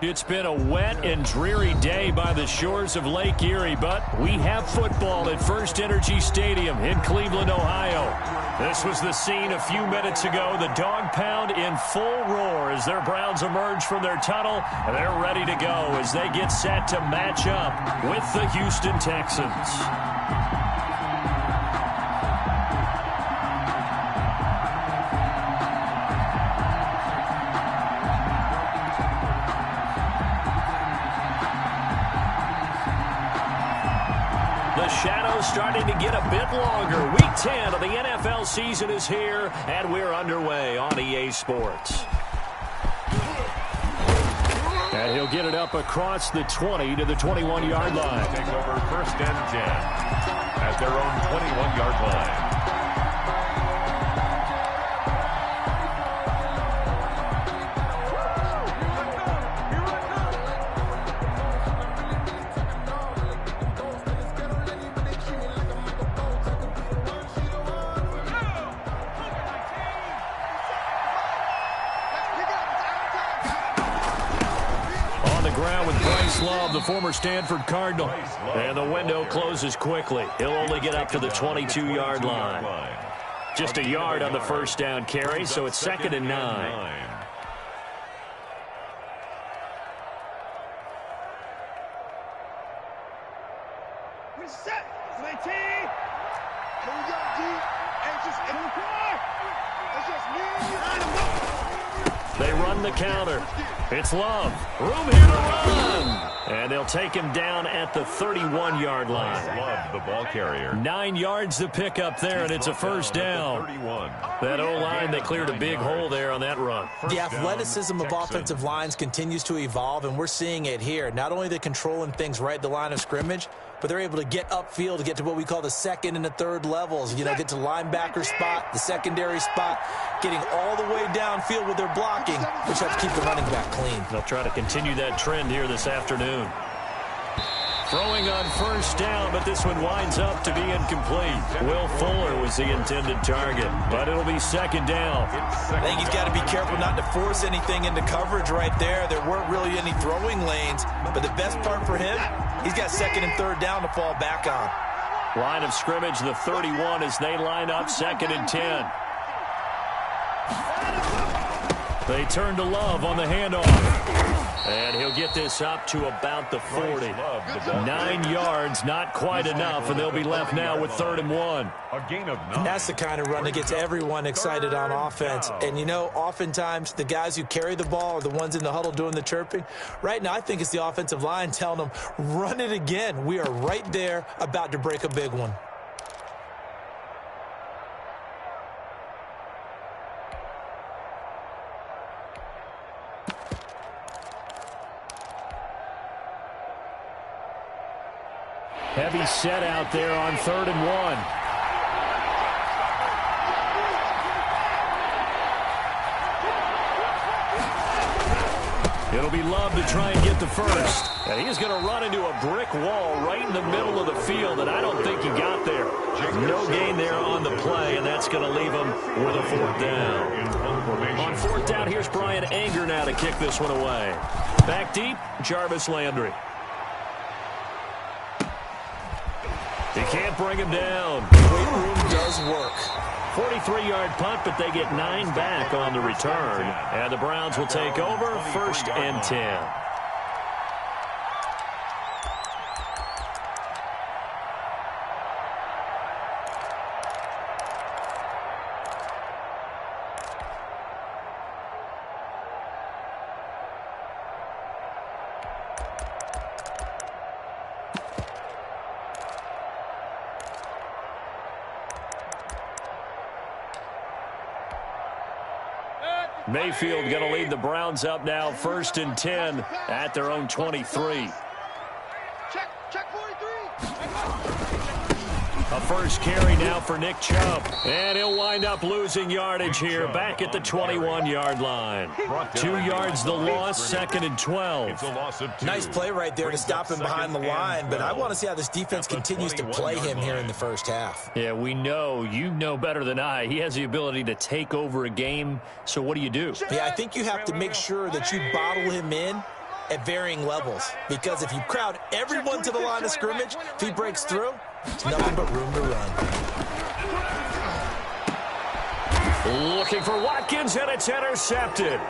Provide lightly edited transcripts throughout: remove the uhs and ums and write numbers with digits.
It's been a wet and dreary day by the shores of Lake Erie, but we have football at First Energy Stadium in Cleveland, Ohio. This was the scene a few minutes ago. The dog pound in full roar as their Browns emerge from their tunnel, and they're ready to go as they get set to match up with the Houston Texans. Shadows starting to get a bit longer. Week 10 of the NFL season is here, and we're underway on EA Sports. And he'll get it up across the 20 to the 21-yard line. Take over first and 10 at their own 21-yard line. The former Stanford Cardinal. And the window closes quickly. He'll only get up to the 22-yard line. Just a yard on the first down carry, so it's 2nd and 9. They run the counter. It's Love. Room here to run. And they'll take him down at the 31-yard line. Love, the ball carrier. 9 yards to pick up there, and it's a first down. That O-line, they cleared a big hole there on that run. The athleticism of offensive lines continues to evolve, and we're seeing it here. Not only are they controlling things right at the line of scrimmage, but they're able to get upfield to get to what we call the second and the third levels. You know, get to linebacker spot, the secondary spot, getting all the way downfield with their blocking, which helps keep the running back clean. They'll try to continue that trend here this afternoon. Throwing on first down, but this one winds up to be incomplete. Will Fuller was the intended target, but it'll be 2nd down. I think he's got to be careful not to force anything into coverage right there. There weren't really any throwing lanes, but the best part for him, he's got 2nd and 3rd down to fall back on. Line of scrimmage, the 31 as they line up 2nd and 10. They turn to Love on the handoff. And he'll get this up to about the 40. 9 yards, not quite enough, and they'll be left now with 3rd and 1. A gain of 9. And that's the kind of run that gets everyone excited on offense. And, you know, oftentimes the guys who carry the ball are the ones in the huddle doing the chirping. Right now, I think it's the offensive line telling them, run it again. We are right there about to break a big one. Heavy set out there on 3rd and 1. It'll be Love to try and get the first. And he's going to run into a brick wall right in the middle of the field, and I don't think he got there. No gain there on the play, and that's going to leave him with a 4th down. On 4th down, here's Brian Anger now to kick this one away. Back deep, Jarvis Landry. He can't bring him down. Weight room does work. 43-yard punt, but they get 9 back on the return. And the Browns will take over 1st and 10. Mayfield going to lead the Browns up now, 1st and 10 at their own 23. Check 43. A first carry now for Nick Chubb. And he'll wind up losing yardage here back at the 21-yard line. 2 yards the loss, 2nd and 12. Nice play right there to stop him behind the line, but I want to see how this defense continues to play him here in the first half. Yeah, we know. You know better than I. He has the ability to take over a game, so what do you do? Yeah, I think you have to make sure that you bottle him in at varying levels. Because if you crowd everyone to the line of scrimmage, if he breaks through, it's nothing but room to run. Looking for Watkins, and it's intercepted.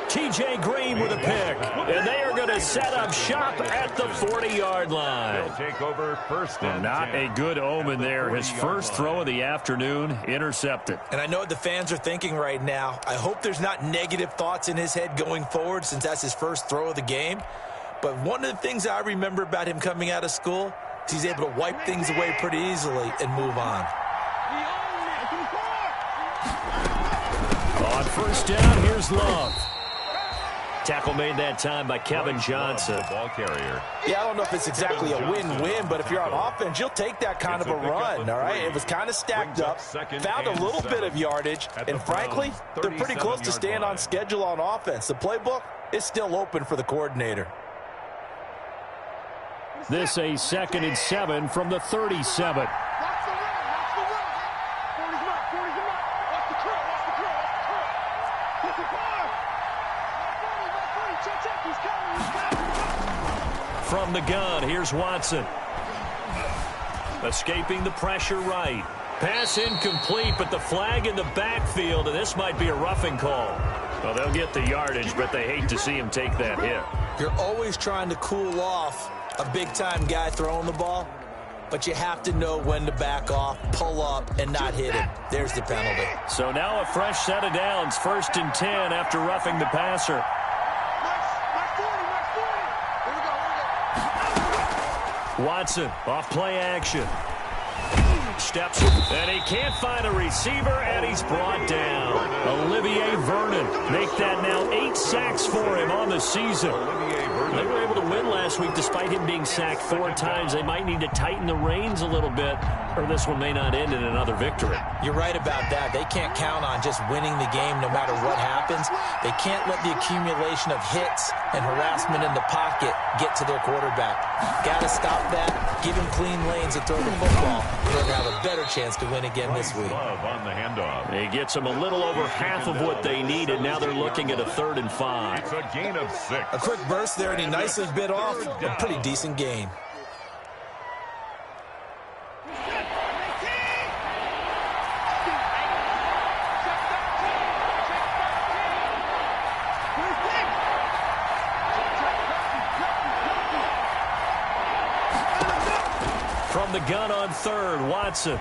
T.J. Green with a pick, and they are going to set up shop at the 40-yard line. They'll take over first and Not 10. a good omen there. His first throw of the afternoon intercepted. And I know what the fans are thinking right now. I hope there's not negative thoughts in his head going forward since that's his first throw of the game. But one of the things I remember about him coming out of school is he's able to wipe things away pretty easily and move on. On first down, here's Love. Tackle made that time by Kevin Johnson. The ball carrier. Yeah, I don't know if it's exactly a win-win, but if you're on offense, you'll take that kind of a run, all right? It was kind of stacked up, found a little bit of yardage, and frankly, they're pretty close to staying on schedule on offense. The playbook is still open for the coordinator. This a 2nd and 7 from the 37. From the gun, here's Watson. Escaping the pressure right. Pass incomplete, but the flag in the backfield, and this might be a roughing call. Well, they'll get the yardage, but they hate to see him take that hit. You're always trying to cool off a big-time guy throwing the ball, but you have to know when to back off, pull up, and not hit him. There's the penalty. So now a fresh set of downs, 1st and 10 after roughing the passer. Watson, off play action. Steps, and he can't find a receiver, and he's brought down. Olivier Vernon make that now 8 sacks for him on the season. They were able to win last week despite him being sacked 4 times. They might need to tighten the reins a little bit, or this one may not end in another victory. You're right about that. They can't count on just winning the game no matter what happens. They can't let the accumulation of hits and harassment in the pocket get to their quarterback. Got to stop that, give him clean lanes to throw the football. They're going to have a better chance to win again this week. Love on the handoff. He gets them a little over half of what they needed. Now they're looking at a 3rd and 5. It's a gain of 6. A quick burst there, and he nicely bit off a pretty decent gain. From the gun on 3rd, Watson.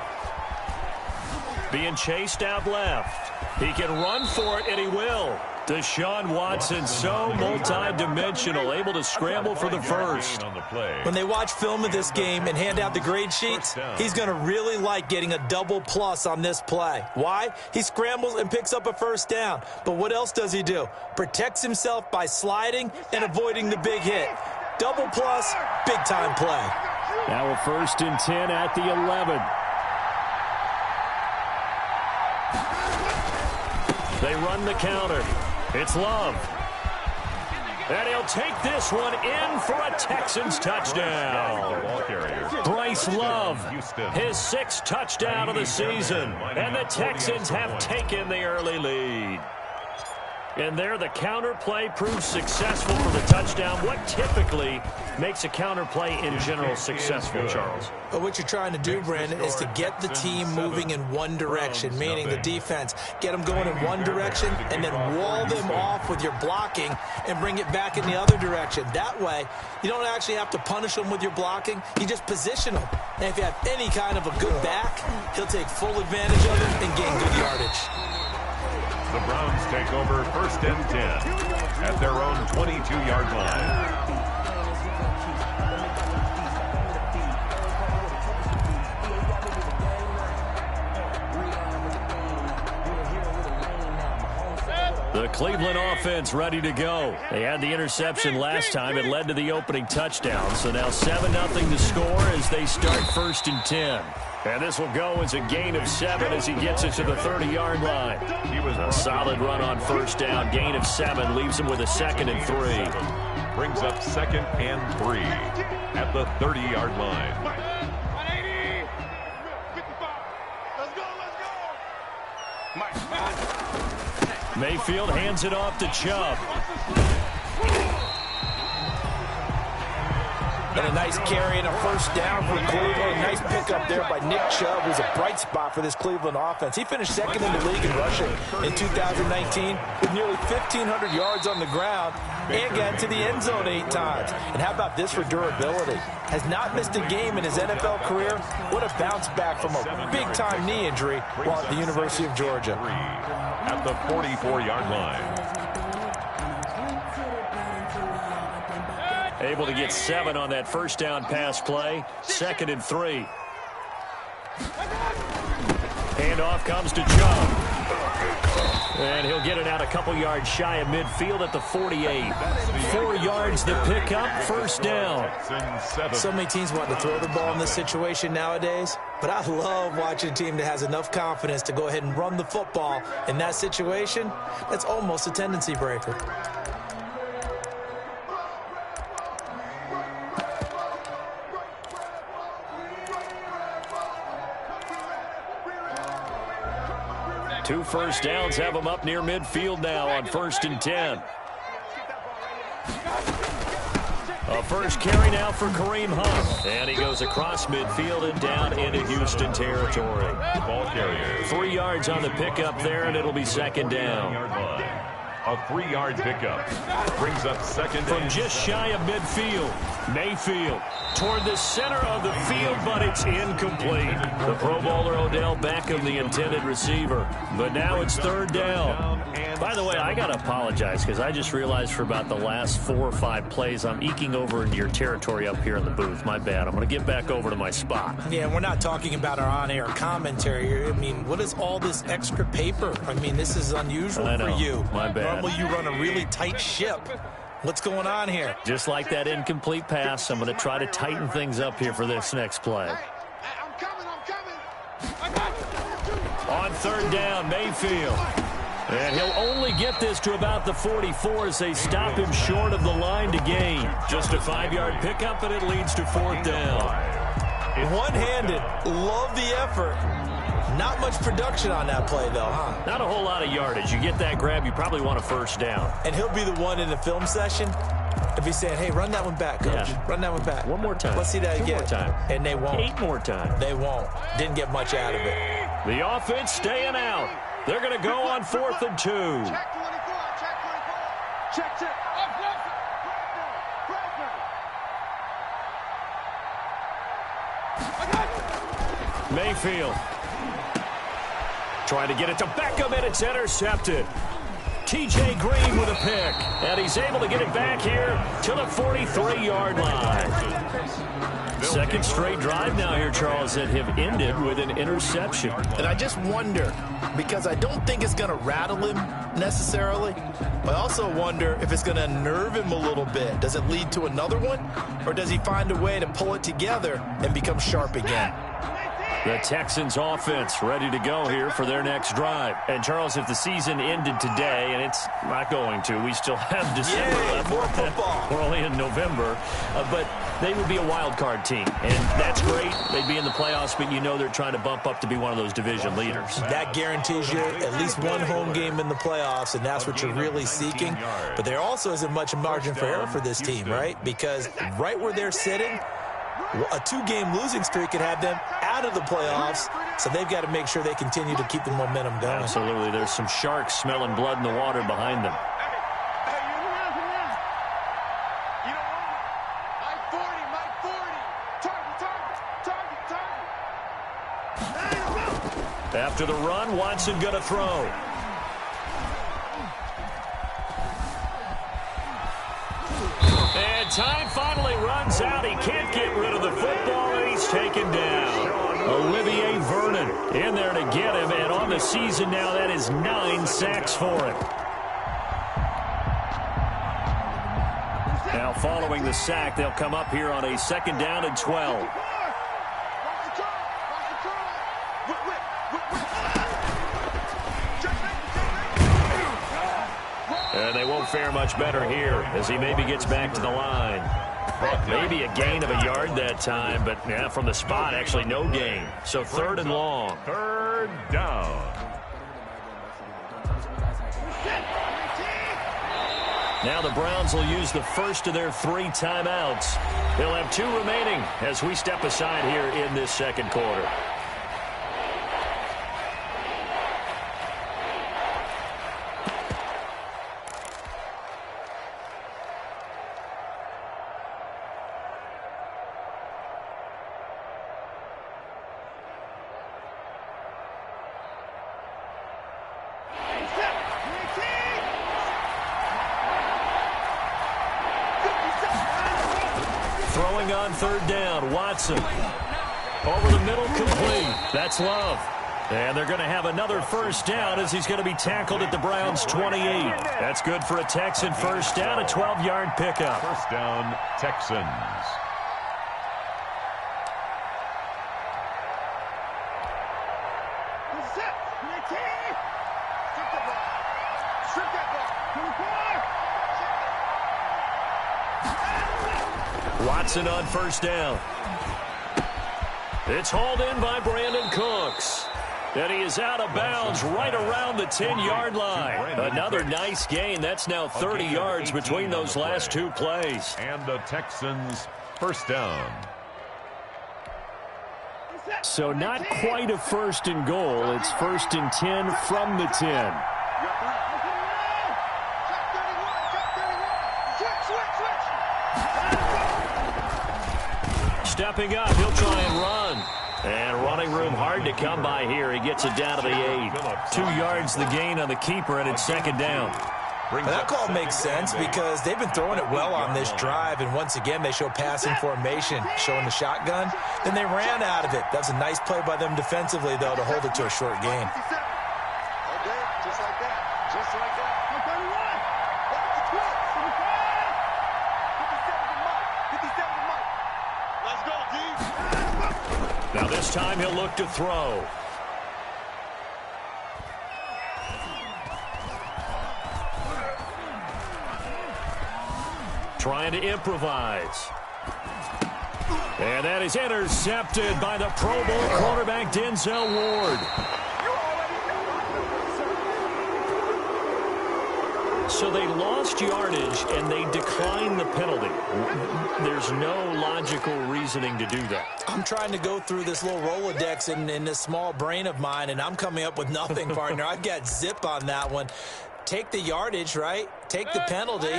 Being chased out left. He can run for it, and he will. Deshaun Watson, so multi-dimensional, able to scramble for the first. When they watch film of this game and hand out the grade sheets, he's going to really like getting a double plus on this play. Why? He scrambles and picks up a first down. But what else does he do? Protects himself by sliding and avoiding the big hit. Double plus, big-time play. Now a 1st and 10 at the 11. They run the counter. It's Love. And he'll take this one in for a Texans touchdown. Bryce Love, his 6th touchdown of the season. And the Texans have taken the early lead. And there, the counter play proves successful for the touchdown. What typically makes a counter play in general successful, Charles? But what you're trying to do, Brandon, is to get the team moving in one direction, meaning the defense, get them going in one direction and then wall them off with your blocking and bring it back in the other direction. That way, you don't actually have to punish them with your blocking. You just position them. And if you have any kind of a good back, he'll take full advantage of it and gain good yardage. The Browns take over 1st and 10 at their own 22-yard line. The Cleveland offense ready to go. They had the interception last time. It led to the opening touchdown. So now 7-0 to score as they start 1st and 10. And this will go as a gain of 7 as he gets it to the 30-yard line. A solid run on 1st down. Gain of 7 leaves him with a 2nd and 3. Brings up 2nd and 3 at the 30-yard line. 180. 55. Let's go. Mayfield hands it off to Chubb. And a nice carry and a first down for Cleveland. Nice pickup there by Nick Chubb, who's a bright spot for this Cleveland offense. He finished second in the league in rushing in 2019 with nearly 1,500 yards on the ground and got into the end zone 8 times. And how about this for durability? Has not missed a game in his NFL career. What a bounce back from a big-time knee injury while at the University of Georgia. At the 44-yard line. Able to get 7 on that first down pass play. 2nd and 3. Handoff comes to Chubb. And he'll get it out a couple yards shy of midfield at the 48. 4 yards to pick up, first down. So many teams want to throw the ball in this situation nowadays, but I love watching a team that has enough confidence to go ahead and run the football in that situation. That's almost a tendency breaker. Two first downs have them up near midfield now on 1st and 10. A first carry now for Kareem Hunt. And he goes across midfield and down into Houston territory. Ball carrier. 3 yards on the pickup there, and it'll be 2nd down. A 3-yard pickup brings up 2nd From just shy of midfield, Mayfield toward the center of the field, but it's incomplete. The Pro Bowler Odell Beckham, the intended receiver. But now it's 3rd down. By the way, I got to apologize because I just realized for about the last 4 or 5 plays, I'm eking over into your territory up here in the booth. My bad. I'm going to get back over to my spot. Yeah, we're not talking about our on-air commentary. I mean, what is all this extra paper? I mean, this is unusual for you. My bad. Normally you run a really tight ship. What's going on here? Just like that incomplete pass, I'm going to try to tighten things up here for this next play. I'm coming. On 3rd down, Mayfield. And he'll only get this to about the 44 as they stop him short of the line to gain. Just a 5-yard pickup, and it leads to 4th down. One-handed. Love the effort. Not much production on that play, though, huh? Not a whole lot of yardage. You get that grab, you probably want a first down. And he'll be the one in the film session if he's saying, hey, run that one back, coach. Yeah. Run that one back. One more time. Let's see that 2 again. more time. And they won't. 8 more times. They won't. Didn't get much out of it. The offense staying out. They're going to go on 4th and 2. Check 24. Check. Mayfield trying to get it to Beckham, and it's intercepted. T.J. Green with a pick, and he's able to get it back here to the 43-yard line. Second straight drive now here, Charles, that have ended with an interception. And I just wonder, because I don't think it's going to rattle him necessarily, but I also wonder if it's going to nerve him a little bit. Does it lead to another one, or does he find a way to pull it together and become sharp again? The Texans offense ready to go here for their next drive. And, Charles, if the season ended today, and it's not going to, we still have December left. More football. We're only in November. But they would be a wild card team. And that's great. They'd be in the playoffs, but you know they're trying to bump up to be one of those division leaders. That guarantees you at least one home game in the playoffs, and that's what you're really seeking. But there also isn't much margin for error for this team, right? Because right where they're sitting, a 2-game losing streak could have them out of the playoffs, so they've got to make sure they continue to keep the momentum going. Absolutely. There's some sharks smelling blood in the water behind them. After the run, Watson going to throw. And time finally runs out. He can't get rid of the football, and he's taken down. Olivier Vernon in there to get him, and on the season now, that is 9 sacks for him. Now following the sack, they'll come up here on a 2nd down and 12. And they won't fare much better here as he maybe gets back to the line. Maybe a gain of a yard that time, but yeah, from the spot, actually no gain. So 3rd and long. 3rd down. Now the Browns will use the first of their 3 timeouts. They'll have 2 remaining as we step aside here in this second quarter. Throwing on third down, Watson. Over the middle, complete. That's Love. And they're going to have another first down as he's going to be tackled at the Browns' 28. That's good for a Texan first down, a 12-yard pickup. First down, Texans. Watson on first down. It's hauled in by Brandon Cooks. And he is out of bounds right around the 10-yard line. Another nice gain. That's now 30 yards between those last 2 plays. And the Texans first down. So not quite a first and goal. It's first and 10 from the 10. Stepping up, he'll try and run. And running room hard to come by here. He gets it down to the 8. 2 yards the gain on the keeper, and it's second down. That call makes sense because they've been throwing it well on this drive, and once again they show passing formation, showing the shotgun. Then they ran out of it. That was a nice play by them defensively, though, to hold it to a short game. Okay, just like that. Just like that. Let's go, D. Now this time he'll look to throw. Trying to improvise. And that is intercepted by the Pro Bowl quarterback Denzel Ward. So they lost yardage and they declined the penalty. There's no logical reasoning to do that. I'm trying to go through this little Rolodex in this small brain of mine, and I'm coming up with nothing, partner. I've got zip on that one. Take the yardage, right? Take the penalty.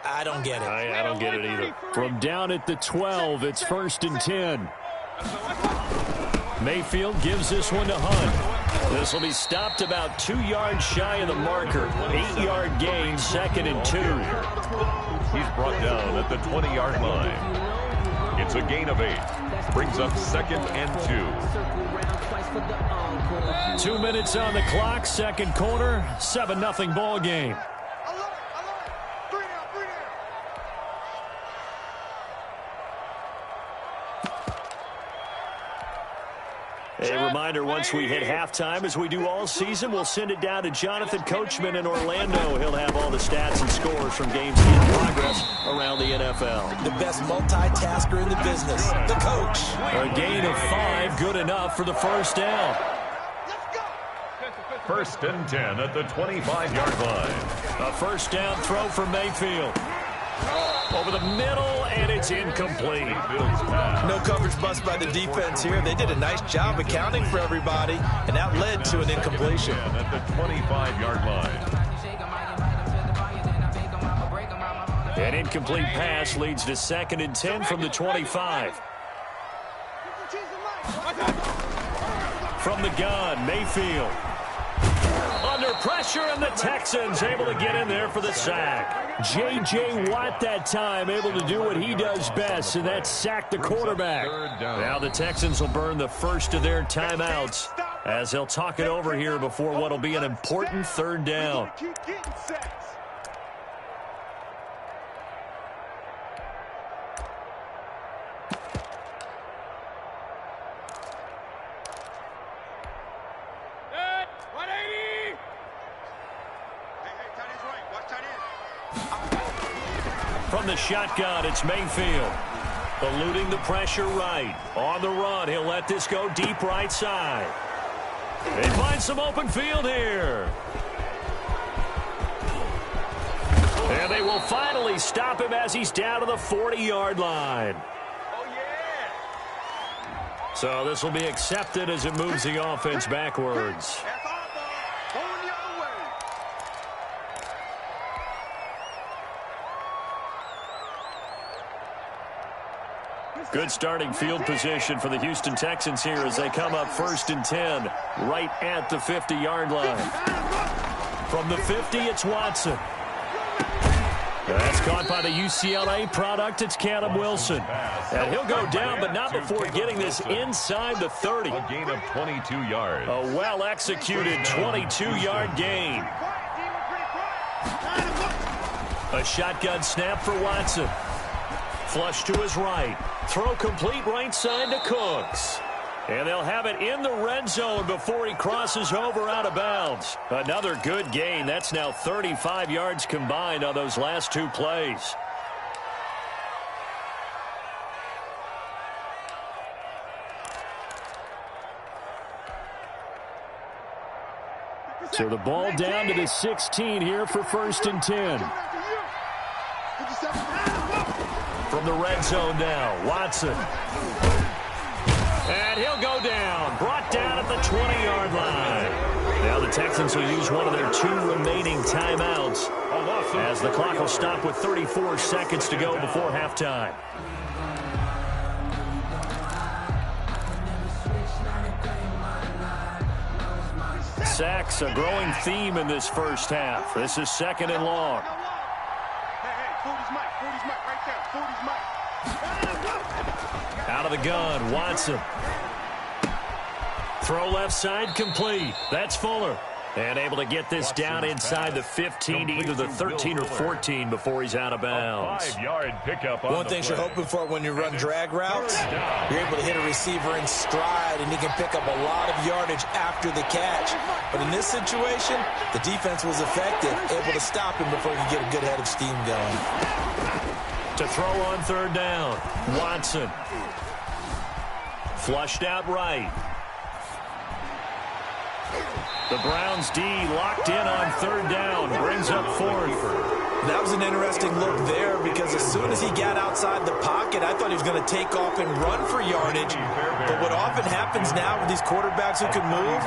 I don't get it. I don't get it either. From down at the 12, it's first and 10. Mayfield gives this one to Hunt. This will be stopped about 2 yards shy of the marker. 8-yard gain, second and 2. He's brought down at the 20-yard line. It's a gain of 8. Brings up second and 2. 2 minutes on the clock, second quarter, 7-0 ball game. A reminder, once we hit halftime, as we do all season, we'll send it down to Jonathan Coachman in Orlando. He'll have all the stats and scores from games in progress around the NFL. The best multitasker in the business, the coach. A gain of 5, good enough for the first down. First and 10 at the 25-yard line. A first down throw for Mayfield. Over the middle, and it's incomplete. No coverage bust by the defense here. They did a nice job accounting for everybody, and that led to an incompletion. At the 25-yard line. An incomplete pass leads to second and 10 from the 25. From the gun, Mayfield. Under pressure, and the Texans able to get in there for the sack. J.J. Watt that time able to do what he does best, and that's sack the quarterback. Now the Texans will burn the first of their timeouts as they'll talk it over here before what will be an important third down. From the shotgun, it's Mayfield. Eluding the pressure right. On the run, he'll let this go deep right side. They find some open field here. And they will finally stop him as he's down to the 40-yard line. So this will be accepted as it moves the offense backwards. Good starting field position for the Houston Texans here as they come up 1st and 10 right at the 50-yard line. From the 50, it's Watson. That's caught by the UCLA product. It's Caleb Wilson. And he'll go down, but not before getting this inside the 30. A gain of 22 yards. A well-executed 22-yard gain. A shotgun snap for Watson. Flush to his right. Throw complete right side to Cooks. And they'll have it in the red zone before he crosses over out of bounds. Another good gain. That's now 35 yards combined on those last 2 plays. So the ball down to the 16 here for 1st and 10. From the red zone now, Watson. And he'll go down. Brought down at the 20-yard line. Now the Texans will use one of their 2 remaining timeouts as the clock will stop with 34 seconds to go before halftime. Sacks, a growing theme in this first half. This is 2nd and long. Out of the gun, Watson. Throw left side complete. That's Fuller. And able to get this down inside the 15 to either the 13 or 14 before he's out of bounds. 5-yard pickup on One thing you're hoping for when you run drag routes, you're able to hit a receiver in stride, and he can pick up a lot of yardage after the catch. But in this situation, the defense was effective, able to stop him before he could get a good head of steam going. To throw on 3rd down, Watson. Flushed out right. The Browns D locked in on 3rd down. Brings up 4th. That was an interesting look there because as soon as he got outside the pocket, I thought he was going to take off and run for yardage. But what often happens now with these quarterbacks who can move,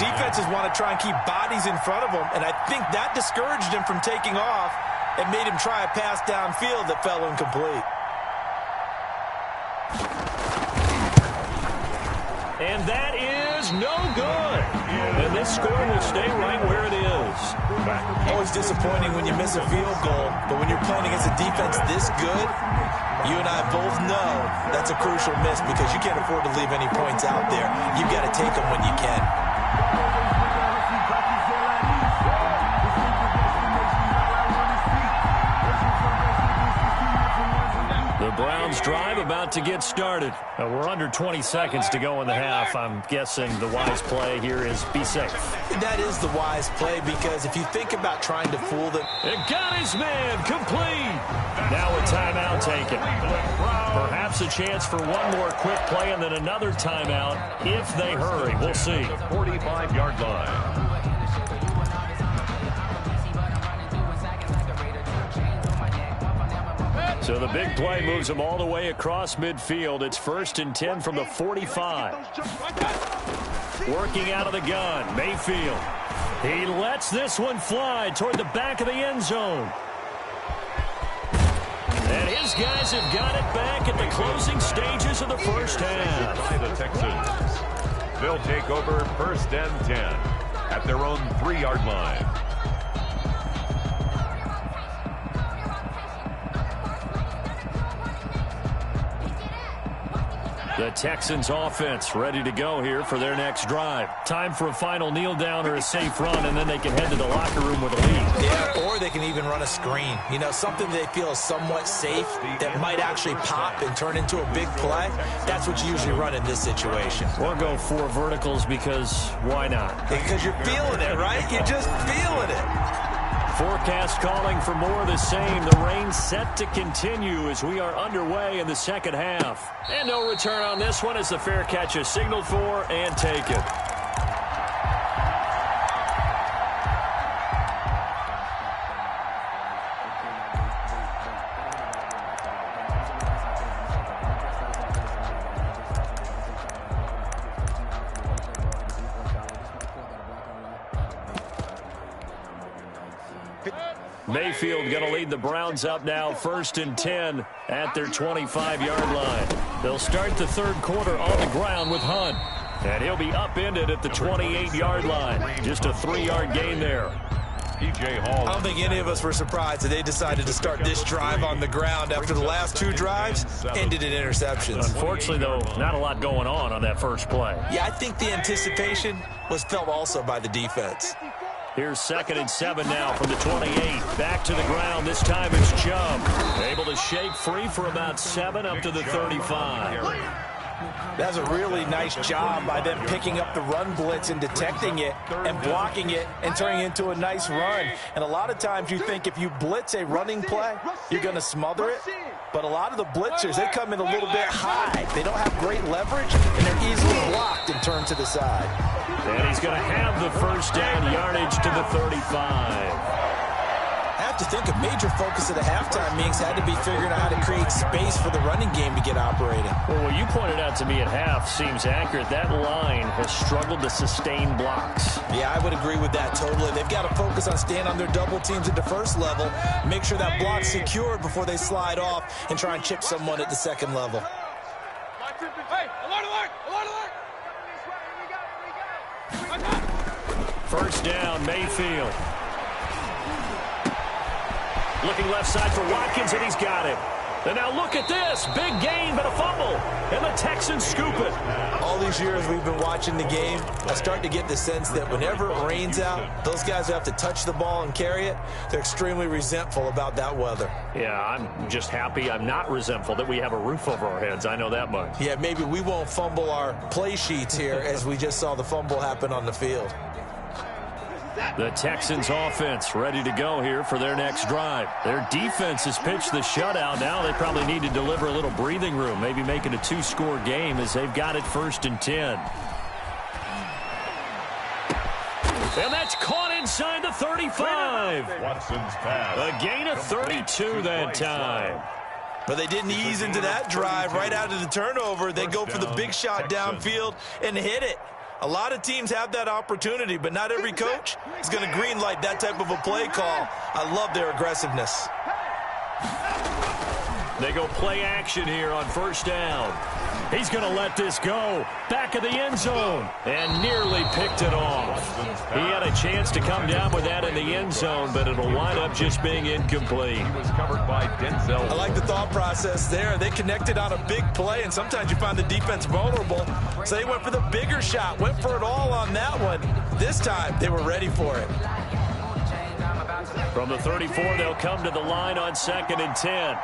defenses want to try and keep bodies in front of them. And I think that discouraged him from taking off and made him try a pass downfield that fell incomplete. And that is no good. And this score will stay right where it is. Always disappointing when you miss a field goal, but when you're playing against a defense this good, you and I both know that's a crucial miss because you can't afford to leave any points out there. You've got to take them when you can. The Browns drive about to get started. We're under 20 seconds to go in the half. I'm guessing the wise play here is be safe. That is the wise play because if you think about trying to fool them. It got his man complete. Now a timeout taken. Perhaps a chance for one more quick play and then another timeout if they hurry. We'll see. 45-yard line. So the big play moves him all the way across midfield. It's 1st and 10 from the 45. Working out of the gun, Mayfield. He lets this one fly toward the back of the end zone. And his guys have got it back at the closing stages of the first half. By the Texans. They'll take over 1st and 10 at their own 3-yard line. The Texans offense ready to go here for their next drive. Time for a final kneel down or a safe run, and then they can head to the locker room with a lead. Yeah, or they can even run a screen. You know, something they feel is somewhat safe that might actually pop and turn into a big play. That's what you usually run in this situation. Or go 4 verticals because why not? Because you're feeling it, right? You're just feeling it. Forecast calling for more of the same. The rain set to continue as we are underway in the second half. And no return on this one as the fair catch is signaled for and taken. Mayfield going to lead the Browns up now, 1st and 10 at their 25-yard line. They'll start the third quarter on the ground with Hunt. And he'll be upended at the 28-yard line. Just a 3-yard gain there. I don't think any of us were surprised that they decided to start this drive on the ground after the last 2 drives ended in interceptions. Unfortunately, though, not a lot going on that first play. Yeah, I think the anticipation was felt also by the defense. Here's 2nd and 7 now from the 28. Back to the ground. This time it's Chubb. Able to shake free for about 7 up to the 35. That's a really nice job by them picking up the run blitz and detecting it and blocking it and turning it into a nice run. And a lot of times you think if you blitz a running play, you're going to smother it. But a lot of the blitzers, they come in a little bit high. They don't have great leverage, and they're easily blocked and turned to the side. And he's going to have the first down yardage to the 35. I have to think a major focus of the halftime meetings had to be figuring out how to create space for the running game to get operating. Well, what you pointed out to me at half seems accurate. That line has struggled to sustain blocks. Yeah, I would agree with that totally. They've got to focus on staying on their double teams at the first level, make sure that block's secured before they slide off and try and chip someone at the second level. First down, Mayfield. Looking left side for Watkins, and he's got it. And now look at this. Big gain, but a fumble. And the Texans scoop it. All these years we've been watching the game, I start to get the sense that whenever it rains out, those guys who have to touch the ball and carry it, they're extremely resentful about that weather. Yeah, I'm just happy I'm not resentful that we have a roof over our heads. I know that much. Yeah, maybe we won't fumble our play sheets here as we just saw the fumble happen on the field. The Texans offense ready to go here for their next drive. Their defense has pitched the shutout. Now they probably need to deliver a little breathing room, maybe make it a 2-score game as they've got it 1st and 10. And that's caught inside the 35. Watson's pass. A gain of 32 that time. But they didn't ease into that drive right out of the turnover. They go for the big shot downfield and hit it. A lot of teams have that opportunity, but not every coach is going to greenlight that type of a play call. I love their aggressiveness. They go play action here on 1st down. He's going to let this go. Back of the end zone. And nearly picked it off. He had a chance to come down with that in the end zone, but it'll wind up just being incomplete. He was covered by Denzel. I like the thought process there. They connected on a big play, and sometimes you find the defense vulnerable. So they went for the bigger shot, went for it all on that one. This time, they were ready for it. From the 34, they'll come to the line on 2nd and 10.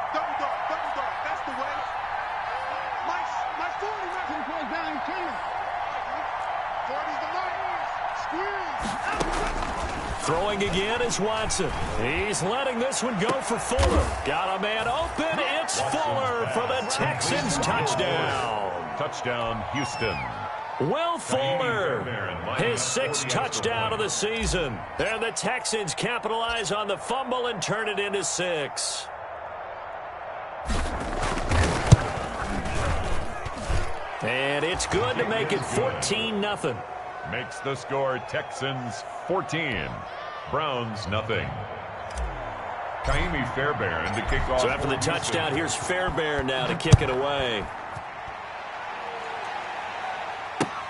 Throwing again is Watson. He's letting this one go for Fuller. Got a man open. It's Fuller for the Texans touchdown. Touchdown, Houston. Will Fuller, his 6th touchdown of the season. And the Texans capitalize on the fumble and turn it into 6. And it's good to make it 14-0. Makes the score Texans 14. Browns nothing. Kaimi Fairbairn to kick off. So after the touchdown, here's Fairbairn now to kick it away.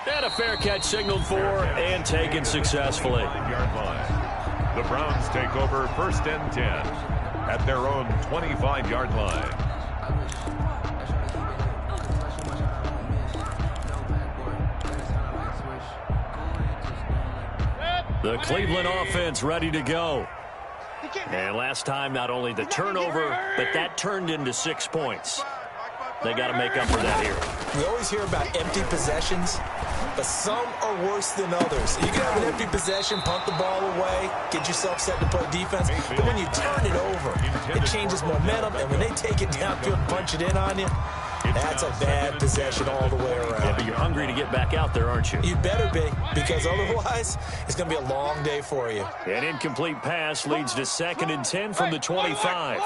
And a fair catch signaled for and taken successfully. The Browns take over 1st and 10 at their own 25-yard line. The Cleveland offense ready to go. And last time, not only the turnover, but that turned into 6 points. They got to make up for that here. We always hear about empty possessions, but some are worse than others. You can have an empty possession, punt the ball away, get yourself set to play defense, but when you turn it over, it changes momentum, and when they take it downfield and punch it in on you, that's a bad possession all the way around. Yeah, but you're hungry to get back out there, aren't you? You better be, because otherwise, it's going to be a long day for you. An incomplete pass leads to 2nd and 10 from the 25.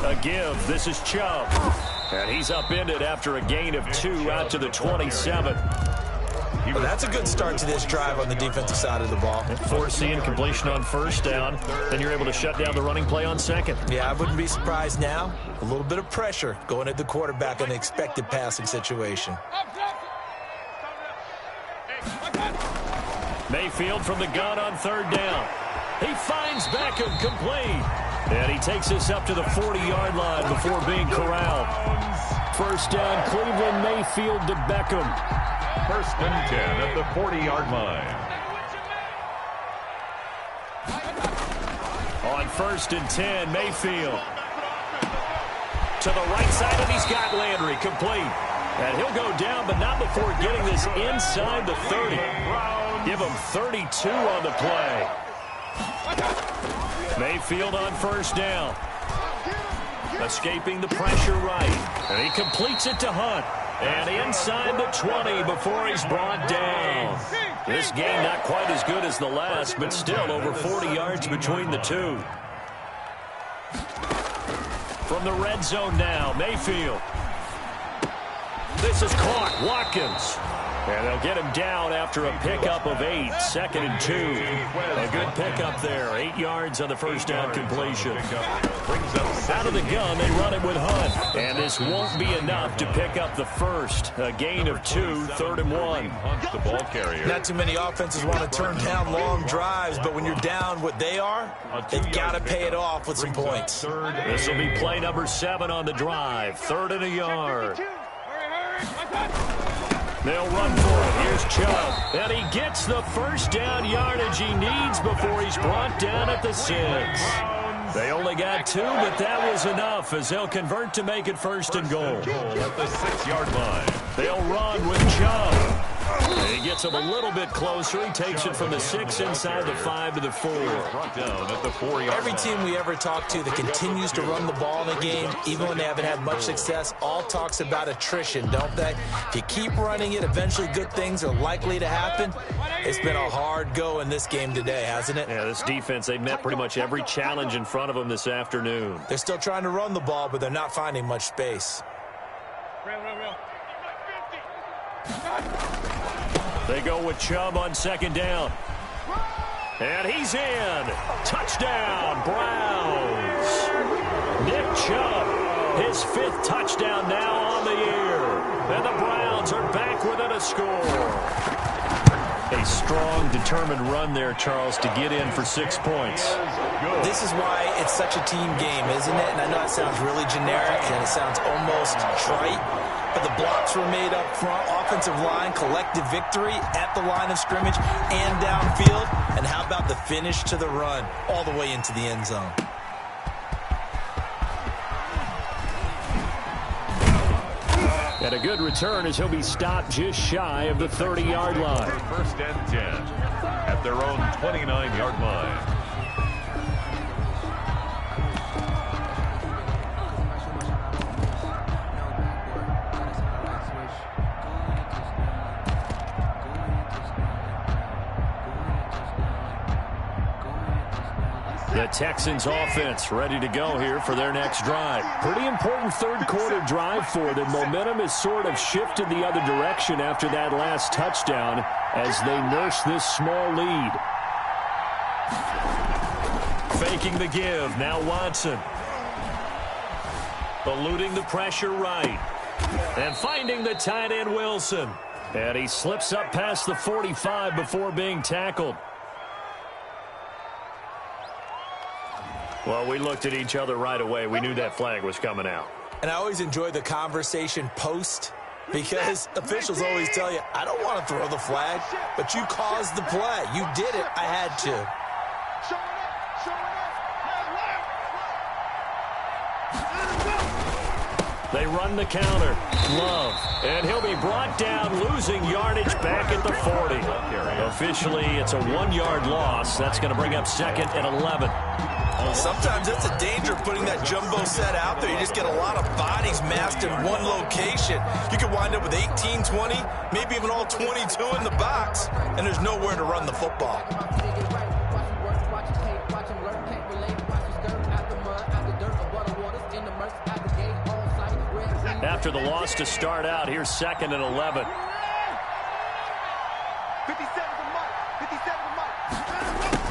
A give. This is Chubb. And he's upended after a gain of 2 out to the 27. Well, that's a good start to this drive on the defensive side of the ball. Forcing completion on first down. Then you're able to shut down the running play on second. Yeah, I wouldn't be surprised now. A little bit of pressure going at the quarterback in an expected passing situation. Mayfield from the gun on third down. He finds Beckham complete. And he takes us up to the 40-yard line before being corralled. First down, Cleveland. Mayfield to Beckham. First and 10 at the 40-yard line. On first and 10, Mayfield. To the right side, and he's got Landry complete. And he'll go down, but not before getting this inside the 30. Give him 32 on the play. Mayfield on first down. Escaping the pressure right. And he completes it to Hunt. And inside the 20 before he's brought down. This game not quite as good as the last, but still over 40 yards between the two. From the red zone now, Mayfield. This is caught. Watkins. And they'll get him down after a pickup of 8. Second and 2. A good pickup there. 8 yards on the first down completion. Out of the gun, they run it with Hunt. And this won't be enough to pick up the first. A gain of 2, third and 1. Hunt's the ball carrier. Not too many offenses want to turn down long drives, but when you're down what they are, they've got to pay it off with some points. This will be play number 7 on the drive. 3rd and a yard. They'll run for it. Here's Chubb. And he gets the first down yardage he needs before he's brought down at the 6. They only got 2, but that was enough as they'll convert to make it first and goal. At the 6-yard line. They'll run with Chubb. He gets him a little bit closer. He takes it from the 6 inside the 5 to the 4. Brought down at the 4-yard Every team we ever talk to that continues to run the ball in a game, even when they haven't had much success, all talks about attrition, don't they? If you keep running it, eventually good things are likely to happen. It's been a hard go in this game today, hasn't it? Yeah, this defense, they've met pretty much every challenge in front of them this afternoon. They're still trying to run the ball, but they're not finding much space. They go with Chubb on second down. And he's in. Touchdown, Browns. Nick Chubb, his 5th touchdown now on the year. And the Browns are back within a score. A strong, determined run there, Charles, to get in for 6 points. This is why it's such a team game, isn't it? And I know it sounds really generic and it sounds almost trite. But the blocks were made up front, offensive line, collective victory at the line of scrimmage and downfield. And how about the finish to the run all the way into the end zone? And a good return as he'll be stopped just shy of the 30-yard line. First and 10 at their own 29-yard line. The Texans offense ready to go here for their next drive. Pretty important third quarter drive for them. Momentum has sort of shifted the other direction after that last touchdown as they nurse this small lead. Faking the give. Now Watson. Eluding the pressure right. And finding the tight end Wilson. And he slips up past the 45 before being tackled. Well, we looked at each other right away. We knew that flag was coming out. And I always enjoy the conversation post because officials always tell you, I don't want to throw the flag, but you caused the play. You did it. I had to. They run the counter. Love. And he'll be brought down, losing yardage back at the 40. Officially, it's a 1-yard loss. That's going to bring up 2nd and 11. Sometimes that's a danger of putting that jumbo set out there. You just get a lot of bodies massed in one location. You could wind up with 18, 20, maybe even all 22 in the box, and there's nowhere to run the football. After the loss to start out, here's 2nd and 11.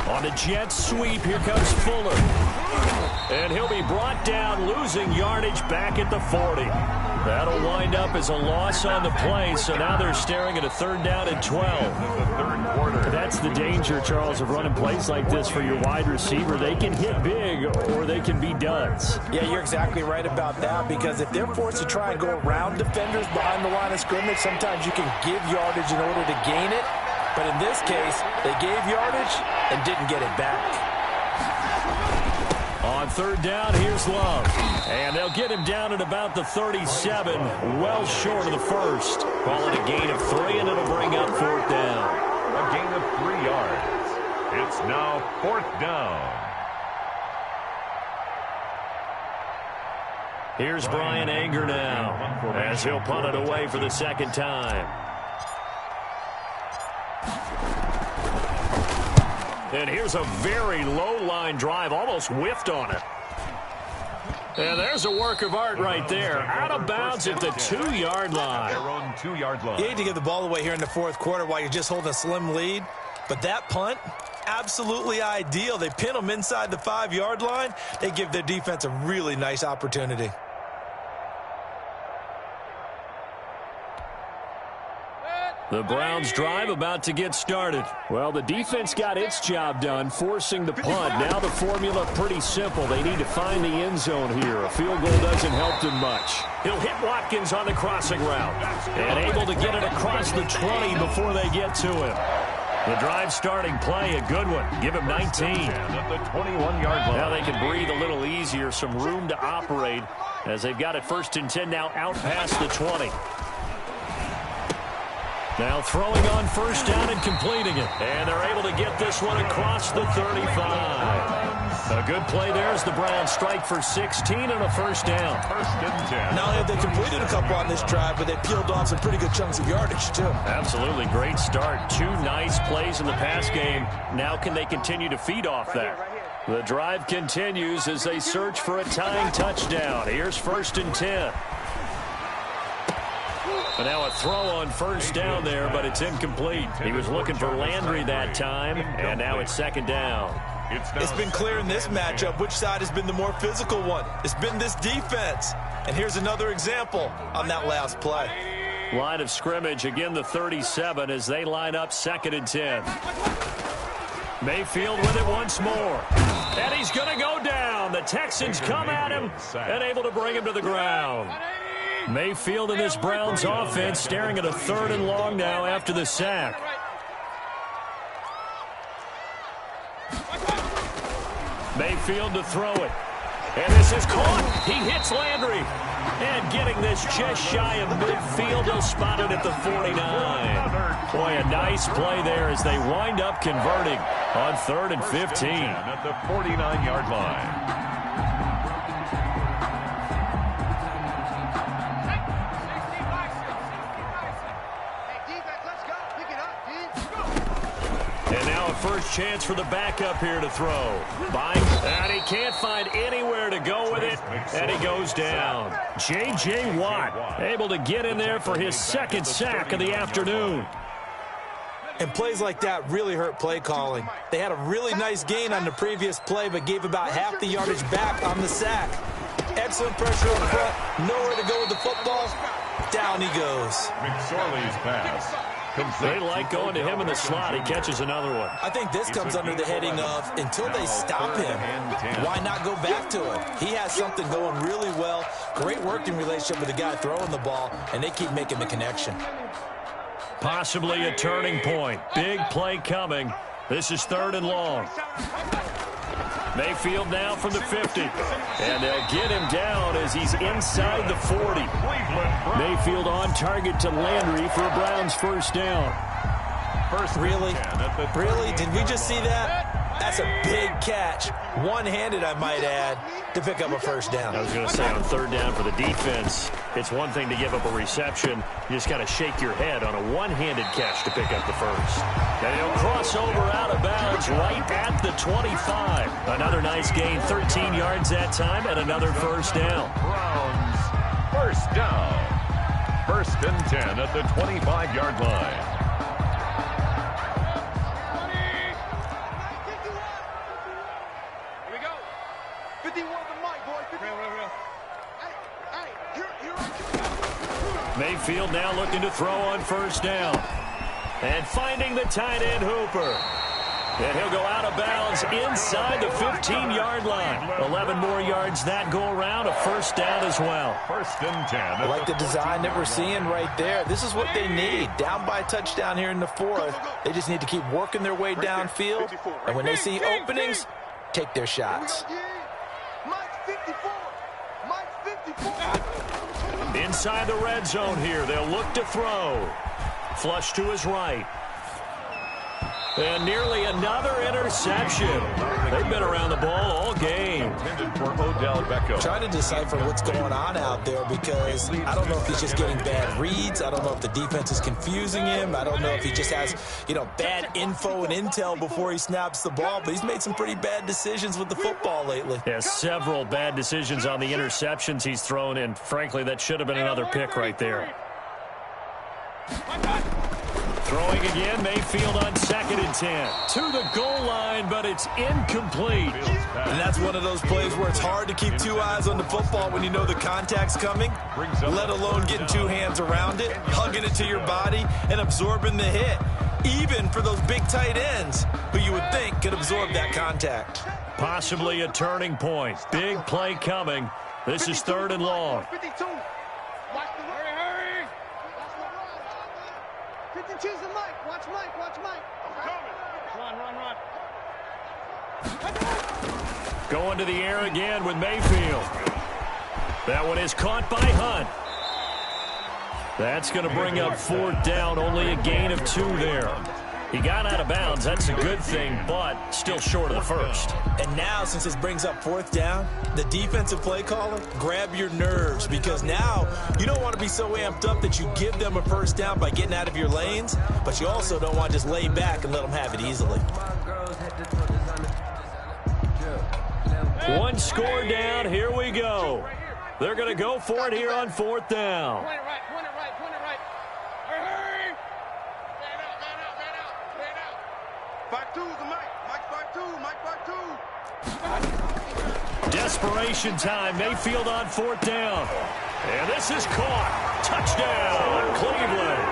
On the jet sweep, here comes Fuller. And he'll be brought down, losing yardage back at the 40. That'll wind up as a loss on the play, so now they're staring at a 3rd down and 12. That's the danger, Charles, of running plays like this for your wide receiver. They can hit big or they can be duds. Yeah, you're exactly right about that, because if they're forced to try and go around defenders behind the line of scrimmage, sometimes you can give yardage in order to gain it. But in this case, they gave yardage and didn't get it back. On 3rd down, here's Love. And they'll get him down at about the 37, well short of the 1st. Call it a gain of 3, and it'll bring up 4th down. A gain of 3 yards. It's now 4th down. Here's Brian Anger now, as he'll punt it away for the 2nd time. And here's a very low-line drive, almost whiffed on it. And there's a work of art right there. Out of bounds at the 2-yard line. Their own 2-yard line. You hate to give the ball away here in the 4th quarter while you're just holding a slim lead. But that punt, absolutely ideal. They pin them inside the 5-yard line. They give their defense a really nice opportunity. The Browns' drive about to get started. Well, the defense got its job done, forcing the punt. Now the formula pretty simple. They need to find the end zone here. A field goal doesn't help them much. He'll hit Watkins on the crossing route. And able to get it across the 20 before they get to him. The drive starting play, a good one. Give him 19. At the 21-yard line. Now they can breathe a little easier, some room to operate as they've got it 1st and 10 now out past the 20. Now throwing on 1st down and completing it. And they're able to get this one across the 35. A good play there as the Browns strike for 16 and a 1st down. 1st and 10. Not only have they completed a couple on this drive, but they peeled off some pretty good chunks of yardage, too. Absolutely great start. 2 nice plays in the pass game. Now can they continue to feed off that? The drive continues as they search for a tying touchdown. Here's 1st and 10. And now a throw on 1st down there, but it's incomplete. He was looking for Landry that time, and now it's 2nd down. It's been clear in this matchup which side has been the more physical one. It's been this defense. And here's another example on that last play. Line of scrimmage, again the 37 as they line up 2nd and 10. Mayfield with it once more. And he's going to go down. The Texans come at him and able to bring him to the ground. Mayfield and this Browns offense staring at a 3rd and long now after the sack. Mayfield to throw it. And this is caught. He hits Landry. And getting this just shy of midfield, he'll spot it at the 49. Boy, a nice play there as they wind up converting on 3rd and 15. At the 49-yard line. First chance for the backup here to throw. And he can't find anywhere to go with it, and he goes down. J.J. Watt able to get in there for his 2nd sack of the afternoon. And plays like that really hurt play calling. They had a really nice gain on the previous play, but gave about half the yardage back on the sack. Excellent pressure up front. Nowhere to go with the football. Down he goes. McSorley's pass. They like going to him in the slot. He catches another one. I think this comes under the heading of until they stop him, why not go back to him? He has something going really well. Great working relationship with the guy throwing the ball, and they keep making the connection. Possibly a turning point. Big play coming. This is 3rd and long. Mayfield now from the 50. And they'll get him down as he's inside the 40. Mayfield on target to Landry for a Browns 1st down. Really? Really? Did we just see that? That's a big catch. One-handed, I might add, to pick up a 1st down. I was going to say on 3rd down for the defense, it's one thing to give up a reception. You just got to shake your head on a one-handed catch to pick up the 1st. And he'll cross over out of bounds right at the 25. Another nice gain, 13 yards that time, and another 1st down. Browns 1st down. 1st and 10 at the 25-yard line. Mayfield now looking to throw on first down. And finding the tight end Hooper. And he'll go out of bounds inside the 15-yard line. 11 more yards that go around, a first down as well. First and 10. I like the design that we're seeing right there. This is what they need. Down by a touchdown here in the fourth. They just need to keep working their way downfield. And when they see openings, take their shots. Inside the red zone here. They'll look to throw. Flush to his right. And nearly another interception. They've been around the ball all game. Trying to decipher what's going on out there because I don't know if he's just getting bad reads. I don't know if the defense is confusing him. I don't know if he just has, bad info and intel before he snaps the ball. But he's made some pretty bad decisions with the football lately. Yeah, several bad decisions on the interceptions he's thrown, and frankly, that should have been another pick right there. Throwing again, Mayfield on 2nd and 10. To the goal line, but it's incomplete. And that's one of those plays where it's hard to keep two eyes on the football when you know the contact's coming, let alone getting two hands around it, hugging it to your body, and absorbing the hit. Even for those big tight ends who you would think could absorb that contact. Possibly a turning point. Big play coming. This is 3rd and long. 52's the Mike. Watch Mike. Watch Mike. Run. Going to the air again with Mayfield. That one is caught by Hunt. That's going to bring up 4th down. Only a gain of 2 there. He got out of bounds. That's a good thing, but still short of the first. And now, since this brings up 4th down, the defensive play caller, grab your nerves because now you don't want to be so amped up that you give them a first down by getting out of your lanes, but you also don't want to just lay back and let them have it easily. One score down. Here we go. They're going to go for it here on 4th down. Point it right. Hurry. Man out. 5-2's the Mike. Mike 5-2. Desperation time. Mayfield on 4th down. And this is caught. Touchdown, Cleveland.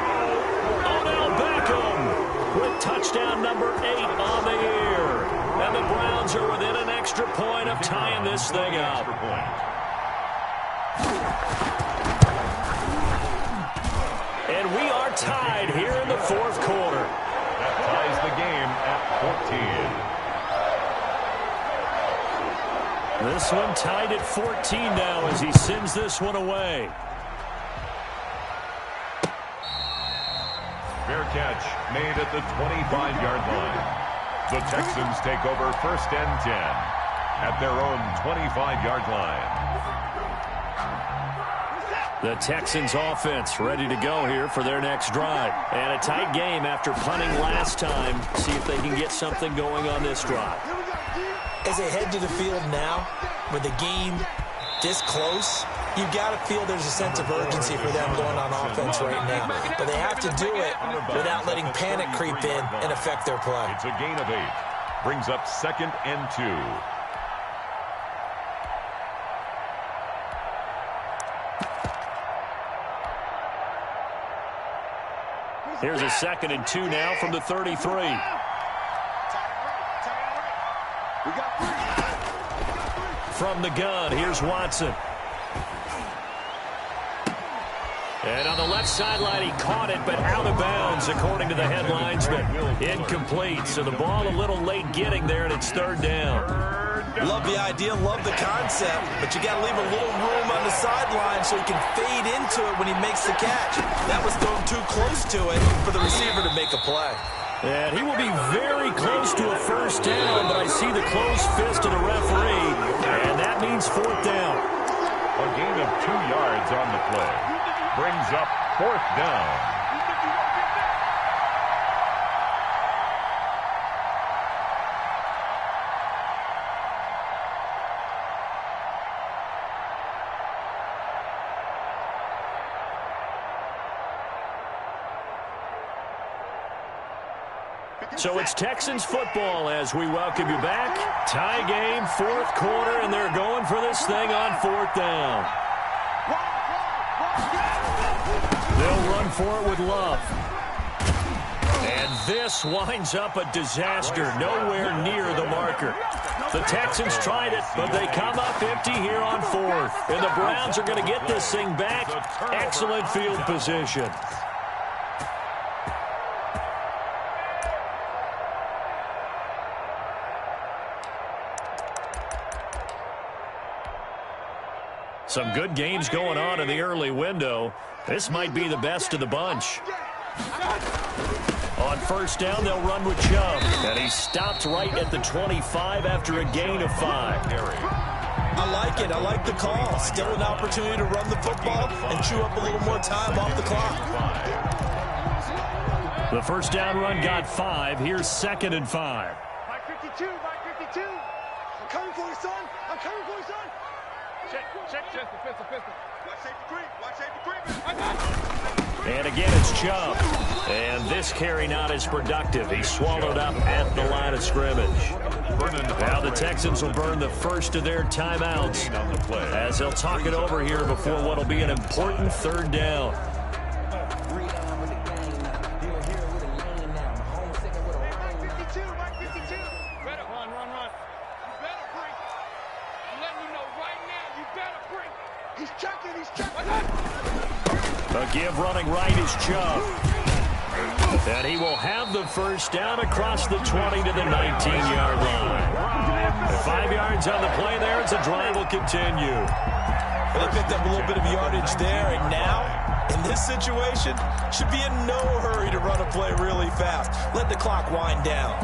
Odell Beckham with touchdown number 8 on the year. And the Browns are within an extra point of tying this thing up. And we are tied here in the 4th quarter. That ties the game at 14. This one tied at 14 now as he sends this one away. Fair catch made at the 25-yard line. The Texans take over 1st and 10 at their own 25-yard line. The Texans offense ready to go here for their next drive. And a tight game after punting last time. See if they can get something going on this drive. As they head to the field now, with the game this close, you've got to feel there's a sense of urgency for them going on offense right now. But they have to do it without letting panic creep in and affect their play. It's a gain of 8. Brings up 2nd and 2. Here's a 2nd and 2 now from the 33. From the gun, here's Watson. And on the left sideline, he caught it, but out of bounds, according to the headlines, but incomplete. So the ball a little late getting there, and it's 3rd down. Love the idea, love the concept, but you got to leave a little room on the sideline so he can fade into it when he makes the catch. That was thrown too close to it for the receiver to make a play. And he will be very close to a first down, but I see the closed fist of the referee, and that means 4th down. A gain of 2 yards on the play. Brings up 4th down. So it's Texans football as we welcome you back. Tie game, fourth quarter, and they're going for this thing on fourth down. They'll run for it with Love. And this winds up a disaster, nowhere near the marker. The Texans tried it, but they come up empty here on fourth. And the Browns are going to get this thing back. Excellent field position. Some good games going on in the early window. This might be the best of the bunch. On first down, they'll run with Chubb. And he stopped right at the 25 after a gain of 5. I like it. I like the call. Still an opportunity to run the football and chew up a little more time off the clock. The first down run got 5. Here's 2nd and 5. Mike 52, Mike 52. I'm coming for you, son. I'm coming for you, son. Check, pistol. Watch safety creep, watch safety creep. And again, it's Chubb. And this carry not as productive. He's swallowed up at the line of scrimmage. Now the Texans will burn the first of their timeouts as they'll talk it over here before what will be an important third down. A give running right is Chubb. And he will have the first down across the 20 to the 19-yard line. 5 yards on the play there as the drive will continue. Well, they picked up a little bit of yardage there, and now, in this situation, should be in no hurry to run a play really fast. Let the clock wind down.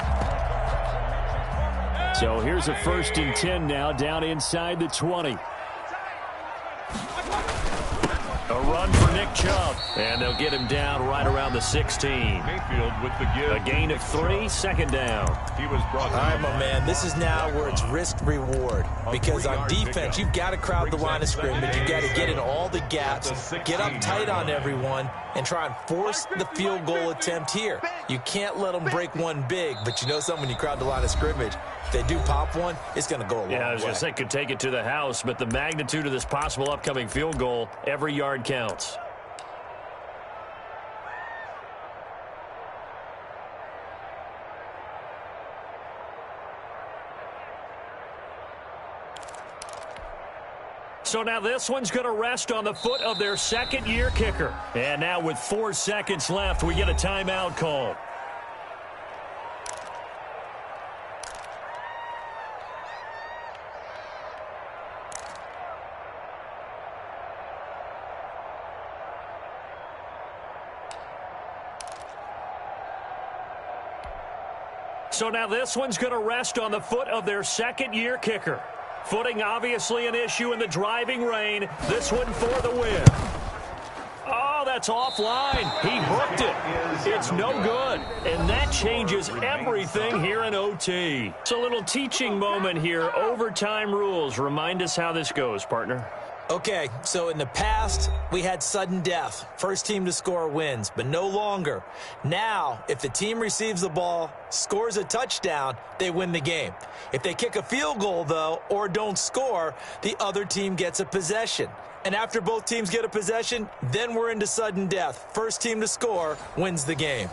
So here's a 1st and 10 now, down inside the 20. A run for Nick Chubb, and they'll get him down right around the 16. Mayfield with the give. A gain of 3, 2nd down. He was brought All right, my man, this is now where it's risk-reward. Because on defense, you've got to crowd the line of scrimmage. You've got to get in all the gaps, get up tight on everyone, and try and force the field goal attempt here. You can't let them break one big, but you know something, when you crowd the line of scrimmage, if they do pop one, it's going to go a long way. Yeah, I was going to say, could take it to the house, but the magnitude of this possible upcoming field goal, every yard counts. So now this one's going to rest on the foot of their second-year kicker. And now with 4 seconds left, we get a timeout call. So now this one's going to rest on the foot of their second-year kicker. Footing obviously an issue in the driving rain. This one for the win. Oh, that's offline. He hooked it. It's no good. And that changes everything here in OT. It's a little teaching moment here. Overtime rules. Remind us how this goes, partner. Okay, so in the past, we had sudden death. First team to score wins, but no longer. Now, if the team receives the ball, scores a touchdown, they win the game. If they kick a field goal, though, or don't score, the other team gets a possession. And after both teams get a possession, then we're into sudden death. First team to score wins the game.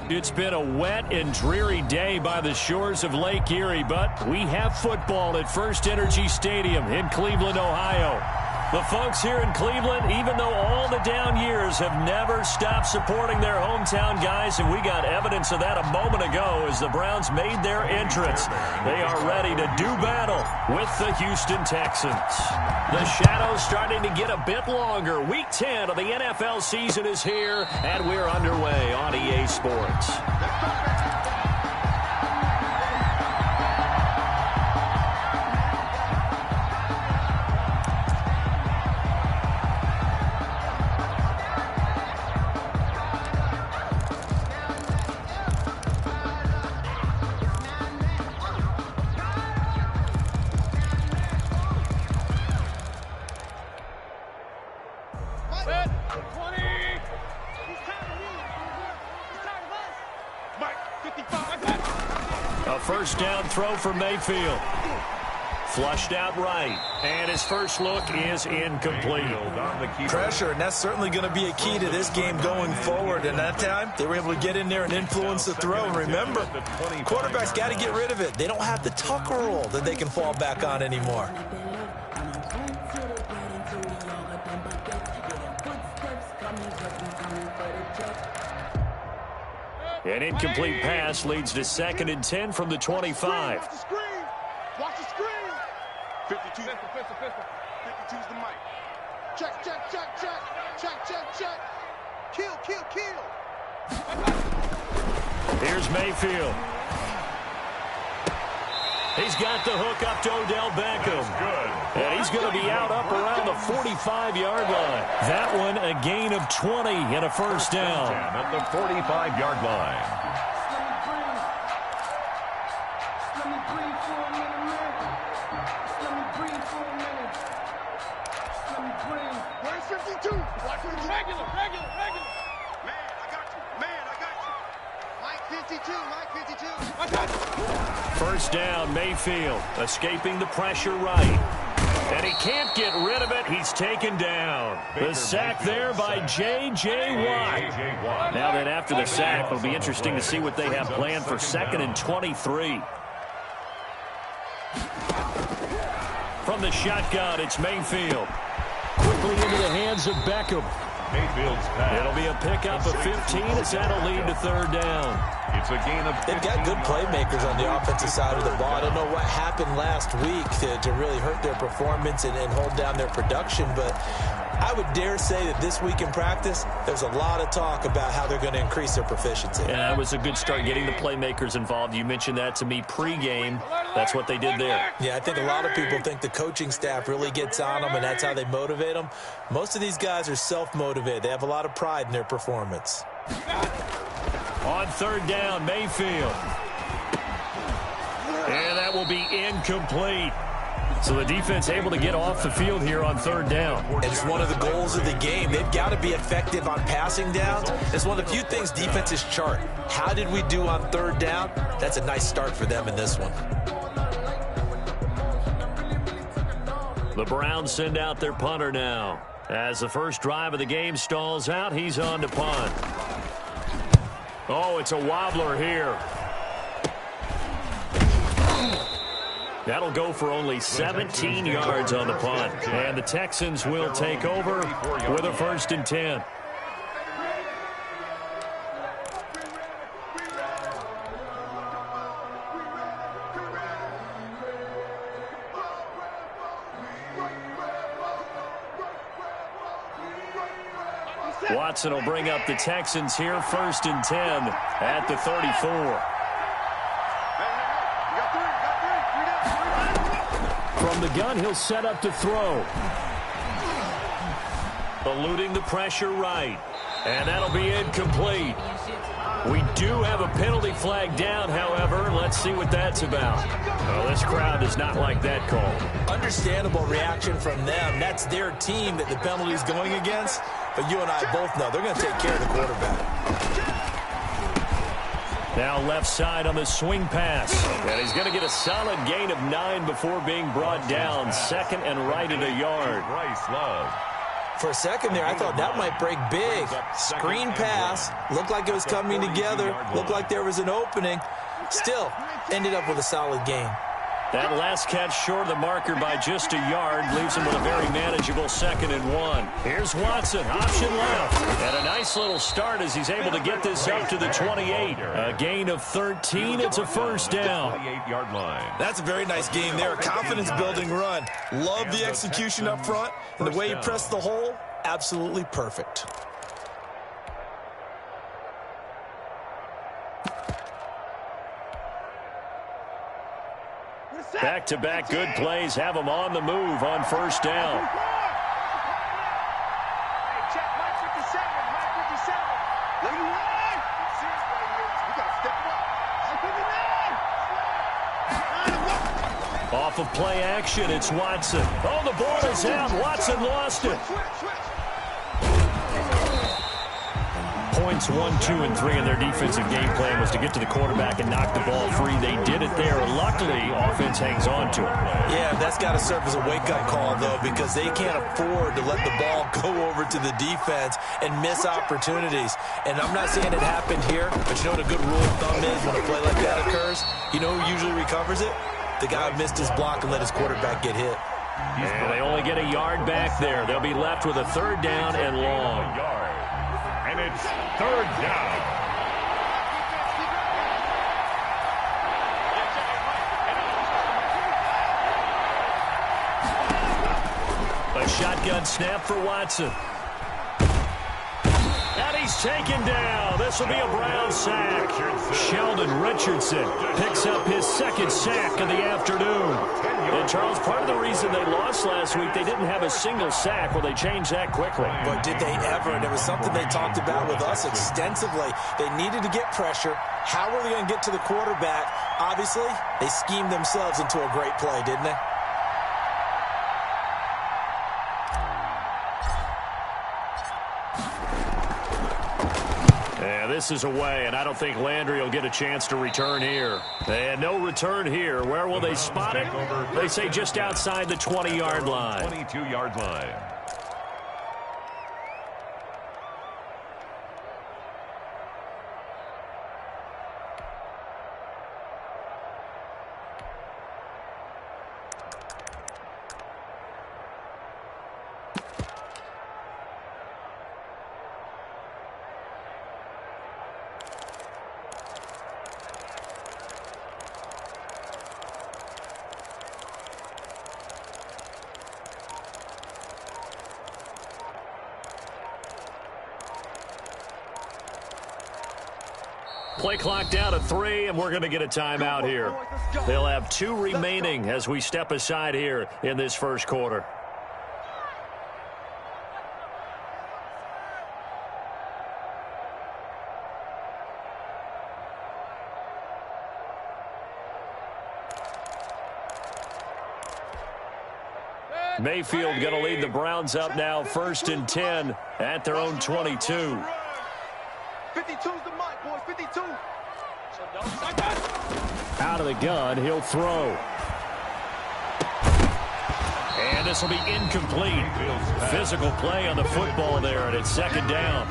It's been a wet and dreary day by the shores of Lake Erie, but we have football at First Energy Stadium in Cleveland, Ohio. The folks here in Cleveland, even though all the down years, have never stopped supporting their hometown guys, and we got evidence of that a moment ago as the Browns made their entrance. They are ready to do battle with the Houston Texans. The shadow's starting to get a bit longer. Week 10 of the NFL season is here, and we're underway on EA Sports. First down throw for Mayfield. Flushed out right. And his first look is incomplete. Pressure, and that's certainly going to be a key to this game going forward. And that time, they were able to get in there and influence the throw. And remember, quarterbacks got to get rid of it. They don't have the tuck roll that they can fall back on anymore. An incomplete pass leads to 2nd and 10 from the 25. Watch the screen. Watch the screen. 52. Pistol. 52's the mic. Check. Kill. Here's Mayfield. He's got the hook up to Odell Beckham. And he's going to be out up around the 45-yard line. That one a gain of 20 and a first down. At the 45-yard line. Where's 52? Watch him. Regular. Man, I got you. Mike 52. I got you. First down, Mayfield escaping the pressure right. And he can't get rid of it. He's taken down. The sack there by J.J. Watt. Now that after the sack, it'll be interesting to see what they have planned for 2nd and 23. From the shotgun, it's Mayfield. Quickly into the hands of Beckham. Mayfield's pass. It'll be a pickup of 15 as that'll lead to 3rd down. It's a gain of 15. They've got good playmakers on the offensive side of the ball. I don't know what happened last week to really hurt their performance and hold down their production, but I would dare say that this week in practice, there's a lot of talk about how they're going to increase their proficiency. Yeah, that was a good start getting the playmakers involved. You mentioned that to me pregame. That's what they did there. Yeah, I think a lot of people think the coaching staff really gets on them, and that's how they motivate them. Most of these guys are self-motivated. They have a lot of pride in their performance. On 3rd down, Mayfield. And that will be incomplete. So the defense able to get off the field here on 3rd down. And it's one of the goals of the game. They've got to be effective on passing downs. It's one of the few things defenses chart. How did we do on 3rd down? That's a nice start for them in this one. The Browns send out their punter now. As the first drive of the game stalls out, he's on to punt. Oh, it's a wobbler here. That'll go for only 17 yards on the punt. And the Texans will take over with a 1st and 10. Watson will bring up the Texans here, 1st and 10 at the 34. From the gun, he'll set up to throw. Eluding the pressure right. And that'll be incomplete. We do have a penalty flag down, however. Let's see what that's about. Well, this crowd does not like that call. Understandable reaction from them. That's their team that the penalty's going against. But you and I both know they're going to take care of the quarterback. Now left side on the swing pass. And he's going to get a solid gain of 9 before being brought down. 2nd and right at a yard. Bryce Love. For a second there, I thought that might break big. Screen pass, looked like it was coming together, looked like there was an opening. Still, ended up with a solid gain. That last catch short of the marker by just a yard leaves him with a very manageable 2nd and 1. Here's Watson, option left. And a nice little start as he's able to get this up to the 28. A gain of 13. It's a first down. 28-yard line. That's a very nice game there. A confidence-building run. Love the execution up front. And the way he pressed the hole, absolutely perfect. Back-to-back good plays have him on the move on first down. Hey, check, Mike 57, Mike 57. Let me run. See it right here. We got to step it up. Mike 59. Off of play action, it's Watson. Oh, the ball is out. Watson lost it. Points 1, 2, and 3 in their defensive game plan was to get to the quarterback and knock the ball free. They did it there. Luckily, offense hangs on to it. Yeah, that's got to serve as a wake-up call, though, because they can't afford to let the ball go over to the defense and miss opportunities. And I'm not saying it happened here, but you know what a good rule of thumb is when a play like that occurs? You know who usually recovers it? The guy who missed his block and let his quarterback get hit. And they only get a yard back there. They'll be left with a 3rd down and long. And it's 3rd down. A shotgun snap for Watson. And he's taken down. This will be a Brown sack. Sheldon Richardson picks up his 2nd sack of the afternoon. And, Charles, part of the reason they lost last week, they didn't have a single sack. Well, they changed that quickly. But did they ever? And it was something they talked about with us extensively. They needed to get pressure. How were they going to get to the quarterback? Obviously, they schemed themselves into a great play, didn't they? This is away, and I don't think Landry will get a chance to return here. And no return here. Where will they spot it? They say just outside the 20-yard line. 22-yard line. Play clock down to 3, and we're going to get a timeout here. They'll have 2 remaining as we step aside here in this first quarter. Mayfield going to lead the Browns up now, 1st and 10 at their own 22. 52's the mic, boys. 52. Out of the gun, he'll throw. And this will be incomplete. Physical play on the football there, and it's 2nd down.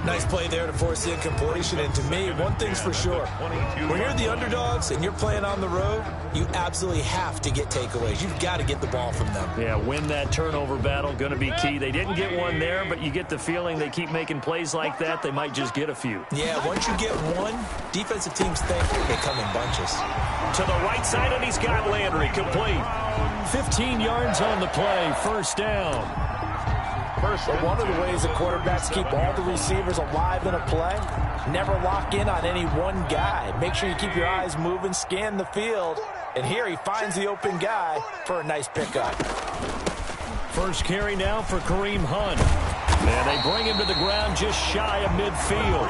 Nice play there to force the incompletion. And to me, one thing's for sure. When you're the underdogs and you're playing on the road, you absolutely have to get takeaways. You've got to get the ball from them. Yeah, win that turnover battle, going to be key. They didn't get one there, but you get the feeling they keep making plays like that, they might just get a few. Yeah, once you get one, defensive teams think they come in bunches. To the right side, and he's got Landry complete. 15 yards on the play, 1st down. But one of the ways the quarterbacks keep all the receivers alive in a play, never lock in on any one guy. Make sure you keep your eyes moving, scan the field. And here he finds the open guy for a nice pickup. First carry now for Kareem Hunt. And they bring him to the ground just shy of midfield.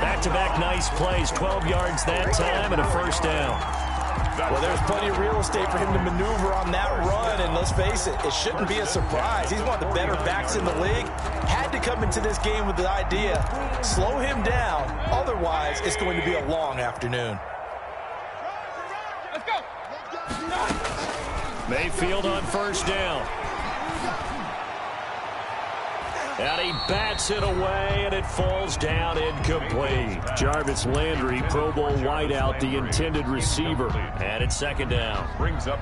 Back-to-back nice plays, 12 yards that time and a 1st down. Well, there's plenty of real estate for him to maneuver on that run, and let's face it, it shouldn't be a surprise. He's one of the better backs in the league. Had to come into this game with the idea, slow him down, otherwise it's going to be a long afternoon. Let's go. Mayfield on 1st down. And he bats it away, and it falls down incomplete. Jarvis Landry, Pro Bowl wideout, the intended receiver. And it's second down.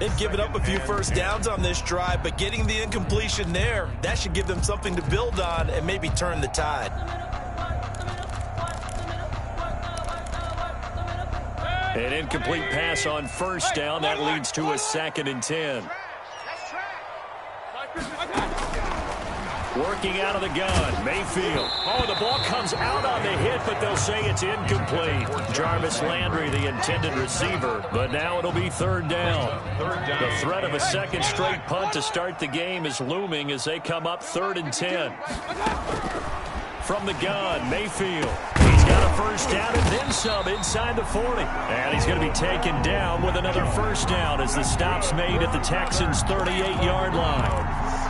They've given up a few first downs on this drive, but getting the incompletion there, that should give them something to build on and maybe turn the tide. An incomplete pass on first down. That leads to a 2nd and 10. Working out of the gun, Mayfield. Oh, the ball comes out on the hit, but they'll say it's incomplete. Jarvis Landry, the intended receiver, but now it'll be 3rd down. The threat of a second straight punt to start the game is looming as they come up 3rd and 10. From the gun, Mayfield. He's got a first down and then some inside the 40. And he's going to be taken down with another first down as the stop's made at the Texans' 38-yard line.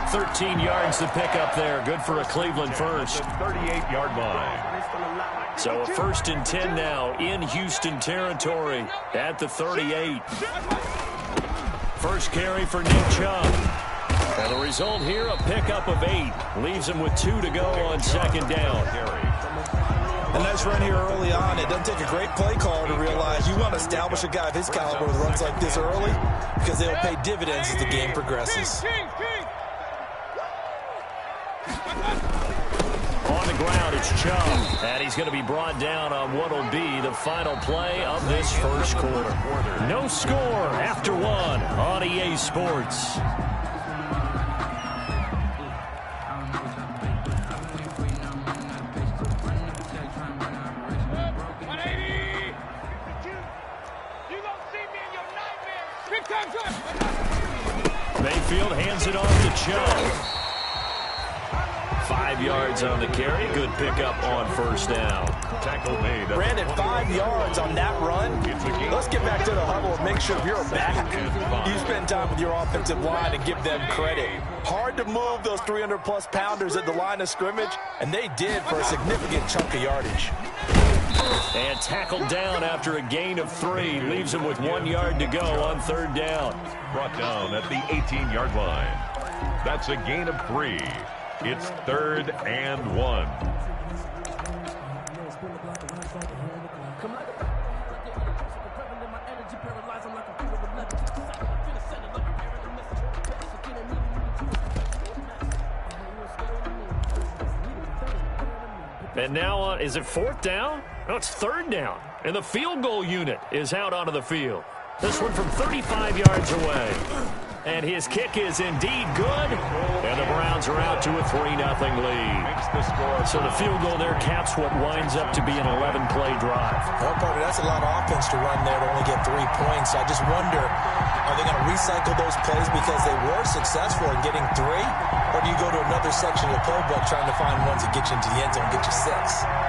13 yards to pick up there. Good for a Cleveland first. 38-yard line. So a 1st and 10 now in Houston territory at the 38. First carry for Nick Chubb. And the result here, a pickup of 8. Leaves him with 2 to go on 2nd down. A nice run here early on. It doesn't take a great play caller to realize you want to establish a guy of his caliber with runs like this early because they'll pay dividends as the game progresses. On the ground, it's Chubb. And he's going to be brought down on what will be the final play of this first quarter. No score after 1 on EA Sports. Mayfield hands it off to Chubb. 5 yards on the carry. Good pickup on first down. Tackle made. Brandon, 5 yards on that run. Let's get back to the huddle and make sure if you're back, you spend time with your offensive line and give them credit. Hard to move those 300-plus pounders at the line of scrimmage, and they did for a significant chunk of yardage. And tackled down after a gain of 3. Leaves him with 1 yard to go on 3rd down. Brought down at the 18-yard line. That's a gain of 3. It's 3rd and 1. And now, is it 4th down? No, it's 3rd down. And the field goal unit is out onto the field. This one from 35 yards away. And his kick is indeed good. And the Browns are out to a 3-0 lead. So the field goal there caps what winds up to be an 11-play drive. Well, Parker, that's a lot of offense to run there to only get 3 points. I just wonder, are they going to recycle those plays because they were successful in getting 3? Or do you go to another section of the playbook trying to find ones that get you into the end zone and get you 6?